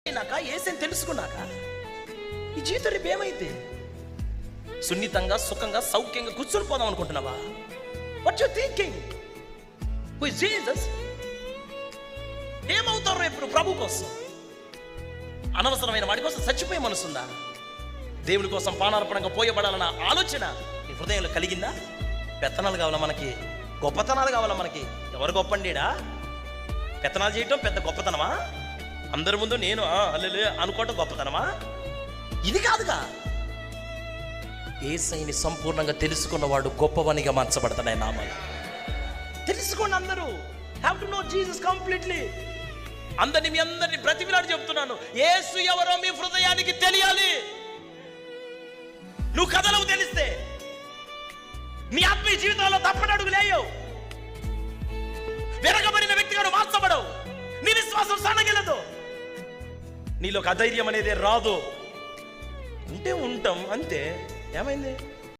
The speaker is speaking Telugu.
ఏసని తెలుసుకున్నాక ఈ జీవితం రేపు ఏమైతే సున్నితంగా సుఖంగా సౌఖ్యంగా కూర్చొని పోదాం అనుకుంటున్నావా? What you thinking? Who is Jesus? ఏమవుతారు రేపు ప్రభు కోసం? అనవసరమైన వాడి కోసం చచ్చిపోయే మనసుందా? దేవుడి కోసం పానార్పణంగా పోయబడాలన్న ఆలోచన నీ హృదయంలో కలిగిందా? పెత్తనాలు కావాలా మనకి? గొప్పతనాలు కావాలా మనకి? ఎవరు గొప్పండిడా? పెత్తనాలు చేయటం పెద్ద గొప్పతనమా? అందరి ముందు నేను హల్లెలూయా అనుకోవటం గొప్పతనమా? ఇది కాదుగా. యేసయ్యని సంపూర్ణంగా తెలుసుకున్నవాడు గొప్పవానిగా మార్చబడతాడు. ఆయన నామాలు తెలుసుకోండి అందరూ. Have to know Jesus completely. మీ అందరిని ప్రతివిలాడు చెప్తున్నాను, యేసు ఎవరో మీ హృదయానికి తెలియాలి. నువ్వు కథలకు తెలిస్తే నీ ఆత్మీయ జీవితంలో తప్పనడుగు లేయవు. వెరగబడిన వ్యక్తిగా మార్చబడవు. నీ విశ్వాసం సన్నగిలదు. నీలో అధైర్యం అనేది రాదు. ఉంటే ఉంటాం అంతే. ఏమైంది?